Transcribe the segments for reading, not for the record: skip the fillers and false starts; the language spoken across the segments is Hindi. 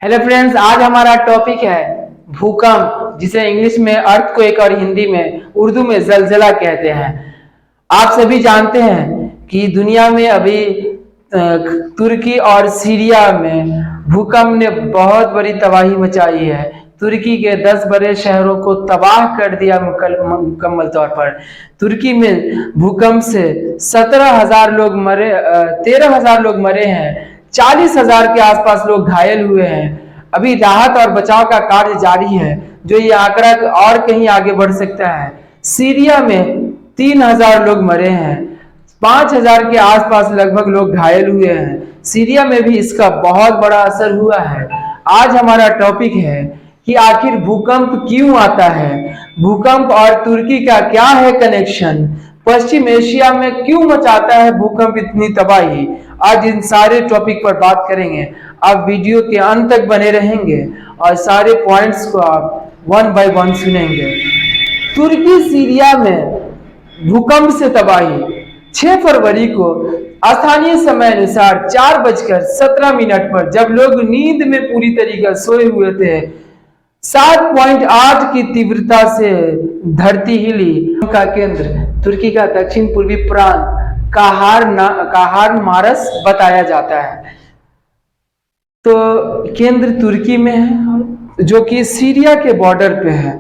हेलो फ्रेंड्स, आज हमारा टॉपिक है भूकंप, जिसे इंग्लिश में अर्थक्वेक और हिंदी में उर्दू में जलजला कहते हैं। आप सभी जानते हैं कि दुनिया में अभी तुर्की और सीरिया में भूकंप ने बहुत बड़ी तबाही मचाई है। तुर्की के 10 बड़े शहरों को तबाह कर दिया मुकम्मल तौर पर। तुर्की में भूकंप से 17,000 लोग मरे, 13,000 लोग मरे हैं, 40,000 के आसपास लोग घायल हुए हैं। अभी राहत और बचाव का कार्य जारी है, जो ये आंकड़ा और कहीं आगे बढ़ सकता है। सीरिया में 3,000 लोग मरे हैं, 5,000 के आसपास लगभग लोग घायल हुए हैं। सीरिया में भी इसका बहुत बड़ा असर हुआ है। आज हमारा टॉपिक है कि आखिर भूकंप क्यों आता है, भूकंप और तुर्की का क्या है कनेक्शन, पश्चिम एशिया में क्यों मचाता है भूकंप इतनी तबाही। आज इन सारे टॉपिक पर बात करेंगे। आप वीडियो के अंत तक बने रहेंगे और सारे पॉइंट्स को आप वन बाय वन सुनेंगे। तुर्की सीरिया में भूकंप से तबाही 6 फरवरी को स्थानीय समय अनुसार 4:17 पर, जब लोग नींद में पूरी तरीके सोए हुए थे, 7.8 की तीव्रता से धरती हिली। का केंद्र तुर्की का दक्षिण पूर्वी प्रांत काहारमारस बताया जाता है। तो केंद्र तुर्की में है, जो कि सीरिया के बॉर्डर पे है।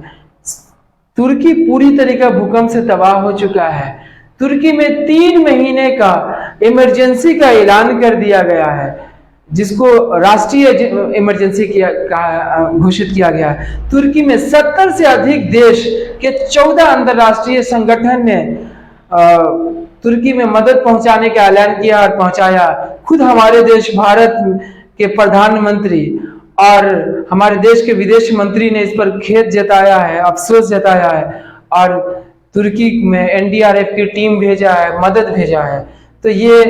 तुर्की पूरी तरीके भूकंप से तबाह हो चुका है। तुर्की में 3 महीने का इमरजेंसी का ऐलान कर दिया गया है, जिसको राष्ट्रीय इमरजेंसी घोषित किया गया है। तुर्की में 70 से अधिक देश के 14 अंतरराष्ट्रीय संगठन ने तुर्की में मदद पहुंचाने का ऐलान किया और पहुंचाया। खुद हमारे देश भारत के प्रधानमंत्री और हमारे देश के विदेश मंत्री ने इस पर खेद जताया है, अफसोस जताया है, और तुर्की में एनडीआरएफ की टीम भेजा है, मदद भेजा है। तो ये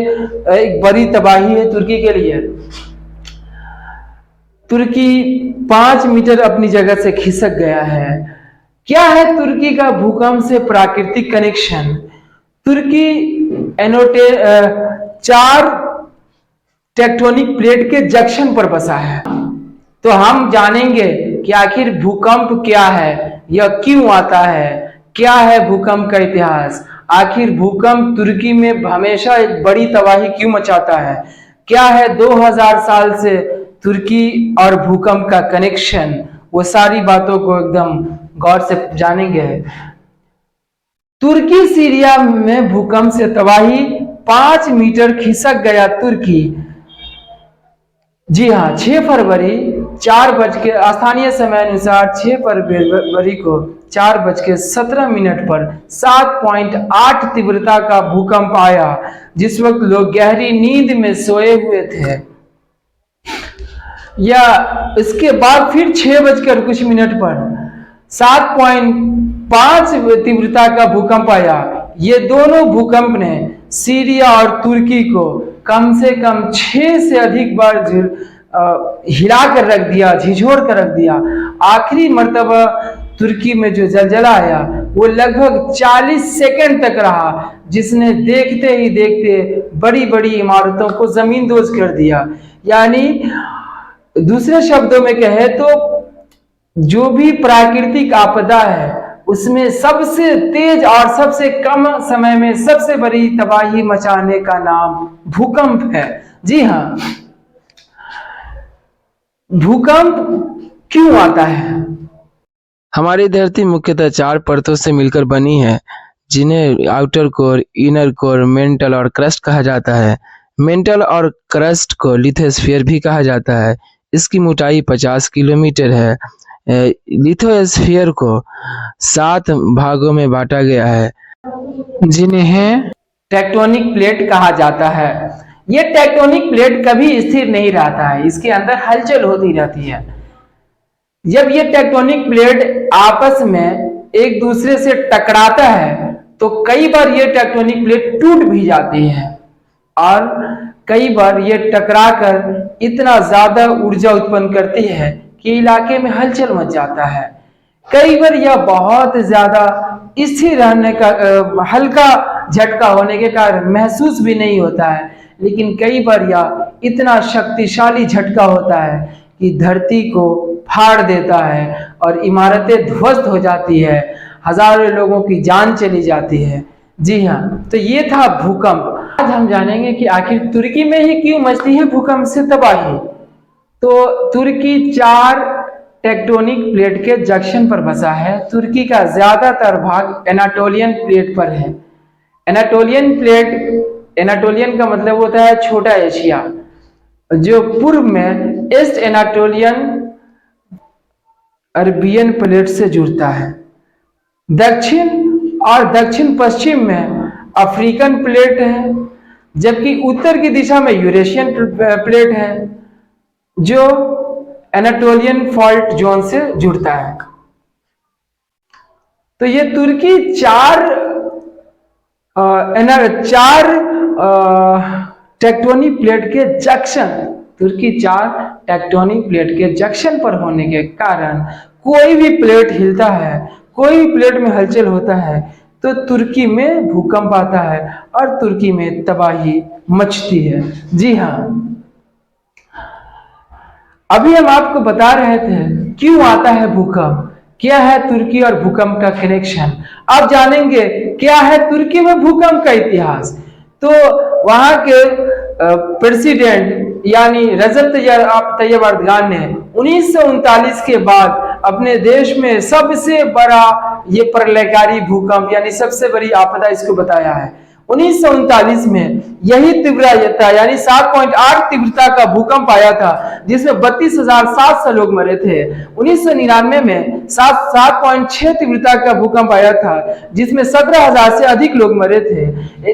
एक बड़ी तबाही है तुर्की के लिए। तुर्की 5 मीटर अपनी जगह से खिसक गया है। क्या है तुर्की का भूकंप से प्राकृतिक कनेक्शन? तुर्की 4 टेक्टोनिक प्लेट के जंक्शन पर बसा है। तो हम जानेंगे कि आखिर भूकंप क्या है, यह क्यों आता है, क्या है भूकंप का इतिहास, आखिर भूकंप तुर्की में हमेशा एक बड़ी तबाही क्यों मचाता है, क्या है 2000 साल से तुर्की और भूकंप का कनेक्शन। वो सारी बातों को एकदम गौर से जानेंगे। तुर्की सीरिया में भूकंप से तबाही, 5 मीटर खिसक गया तुर्की। जी हाँ, 6 फरवरी 4 बज के स्थानीय समय अनुसार 6 फरवरी को 4:17 पर 7.8 तीव्रता का भूकंप आया, जिस वक्त लोग गहरी नींद में सोए हुए थे। या इसके बाद फिर 6 बजकर कुछ मिनट पर 7.5 तीव्रता का भूकंप आया। ये दोनों भूकंप ने सीरिया और तुर्की को कम से कम 6 से अधिक बार हिला कर रख दिया, झिझोड़ कर रख दिया। आखिरी मर्तबा तुर्की में जो जलजला आया वो लगभग 40 सेकंड तक रहा, जिसने देखते ही देखते बड़ी बड़ी इमारतों को जमींदोज कर दिया। यानी दूसरे शब्दों में कहे तो जो भी प्राकृतिक आपदा है, उसमें सबसे तेज और सबसे कम समय में सबसे बड़ी तबाही मचाने का नाम भूकंप है। जी हाँ, भूकंप क्यों आता है? हमारी धरती मुख्यतः 4 परतों से मिलकर बनी है, जिन्हें outer core, inner core, mental और क्रस्ट कहा जाता है। मेंटल और क्रस्ट को लिथोस्फीयर भी कहा जाता है। इसकी मोटाई 50 किलोमीटर है। लिथोस्फीयर को 7 भागों में बांटा गया है, जिन्हें टेक्टोनिक प्लेट कहा जाता है। ये टेक्टोनिक प्लेट कभी स्थिर नहीं रहता है, इसके अंदर हलचल होती रहती है। जब ये टेक्टोनिक प्लेट आपस में एक दूसरे से टकराता है, तो कई बार ये टेक्टोनिक प्लेट टूट भी जाती है, और कई बार ये टकराकर इतना ज्यादा ऊर्जा उत्पन्न करती है कि इलाके में हलचल मच जाता है। कई बार यह बहुत ज्यादा स्थिर रहने का हल्का झटका होने के कारण महसूस भी नहीं होता है, लेकिन कई बार यह इतना शक्तिशाली झटका होता है कि धरती को फाड़ देता है और इमारतें ध्वस्त हो जाती है, हजारों लोगों की जान चली जाती है। जी हाँ, तो ये था भूकंप। आज हम जानेंगे कि आखिर तुर्की में ही क्यों मचती है भूकंप से तबाही। तो तुर्की 4 टेक्टोनिक प्लेट के जंक्शन पर बसा है। तुर्की का ज्यादातर भाग एनाटोलियन प्लेट पर है। एनाटोलियन प्लेट, एनाटोलियन का मतलब होता है छोटा एशिया, जो पूर्व में ईस्ट एनाटोलियन अरबियन प्लेट से जुड़ता है। दक्षिण और दक्षिण पश्चिम में अफ्रीकन प्लेट है, जबकि उत्तर की दिशा में यूरेशियन प्लेट है, जो एनाटोलियन फॉल्ट जोन से जुड़ता है। तो ये तुर्की 4 टेक्टोनिक प्लेट के जंक्शन, तुर्की 4 टेक्टोनिक प्लेट के जंक्शन पर होने के कारण कोई भी प्लेट हिलता है, कोई भी प्लेट में हलचल होता है तो तुर्की में भूकंप आता है और तुर्की में तबाही मचती है। जी हाँ, अभी हम आपको बता रहे थे क्यों आता है भूकंप, क्या है तुर्की और भूकंप का कनेक्शन। अब जानेंगे क्या है तुर्की में भूकंप का इतिहास। तो वहां के प्रेसिडेंट यानी रजब तैयब एर्दोगान ने 1939 के बाद अपने देश में सबसे बड़ा ये प्रलयकारी भूकंप यानी सबसे बड़ी आपदा इसको बताया है। 1939 में यही तीव्रता यानी 7.8 तीव्रता का भूकंप आया था, जिसमें 32,700 लोग मरे थे। 1999 में 7.6 तीव्रता का भूकंप आया था, जिसमें 17,000 से अधिक लोग मरे थे।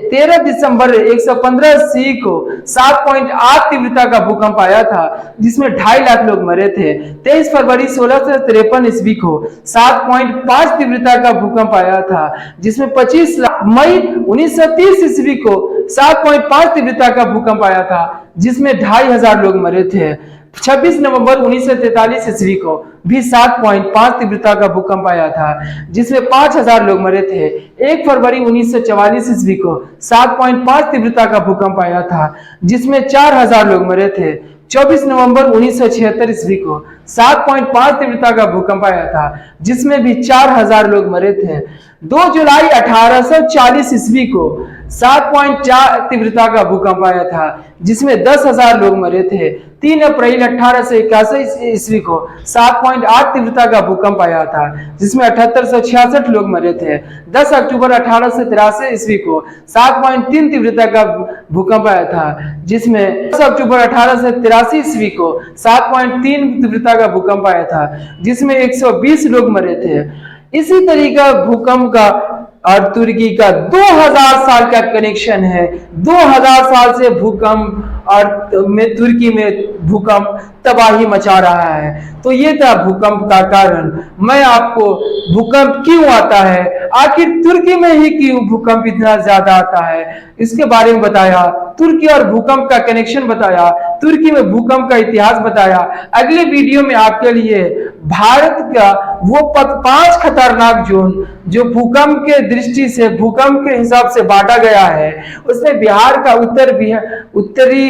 13 दिसंबर 115 सी को 7.8 तीव्रता का भूकंप आया था, जिसमें 2.5 लाख लोग मरे थे। 23 फरवरी 1653 ईस्वी को 7.5 तीव्रता का भूकंप आया था, जिसमें 25 लाख। मई 1930 ईस्वी को 7.5 तीव्रता का भूकंप आया था, जिसमें 2,500 लोग मरे थे। 26 नवंबर 1943 ईस्वी को भी 7.5 तीव्रता का भूकंप आया था, जिसमें 5,000 लोग मरे थे। 1 फरवरी 1944 ईस्वी को 7.5 तीव्रता का भूकंप आया था, जिसमें 4,000 लोग मरे थे। 24 नवंबर 1976 ईस्वी को 7.5 तीव्रता का भूकंप आया था, जिसमें भी 4,000 लोग मरे थे। 2 जुलाई 1840 ईस्वी को 7.4 तीव्रता का भूकंप आया था, जिसमें 10,000 लोग मरे थे। 3 अप्रैल 1881 ईस्वी को 7.8 तीव्रता का भूकंप आया था, जिसमें 7,866 लोग मरे थे। 10 अक्टूबर 1883 ईस्वी को 7.3 तीव्रता का भूकंप आया था, जिसमें 10 अक्टूबर 1883 ईस्वी को 7.3 तीव्रता का भूकंप आया था, जिसमें 120 लोग मरे थे। इसी तरीका भूकंप का और तुर्की का 2000 साल का कनेक्शन है। 2000 साल से भूकंप और तुर्की में भूकंप तबाही मचा रहा है। तो ये था भूकंप का कारण। मैं आपको भूकंप क्यों आता है, आखिर तुर्की में ही क्यों भूकंप इतना ज्यादा आता है, इसके बारे में बताया। तुर्की और भूकंप का कनेक्शन बताया, तुर्की में भूकंप का इतिहास बताया। अगले वीडियो में आपके लिए भारत का वो 5 खतरनाक जोन जो भूकंप के दृष्टि से, भूकंप के हिसाब से बांटा गया है, उसमें बिहार का उत्तरी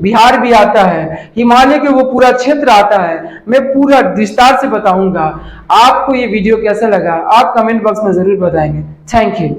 बिहार भी आता है, हिमालय के वो पूरा क्षेत्र आता है। मैं पूरा विस्तार से बताऊंगा। आपको ये वीडियो कैसा लगा आप कमेंट बॉक्स में जरूर बताएंगे। Thank you.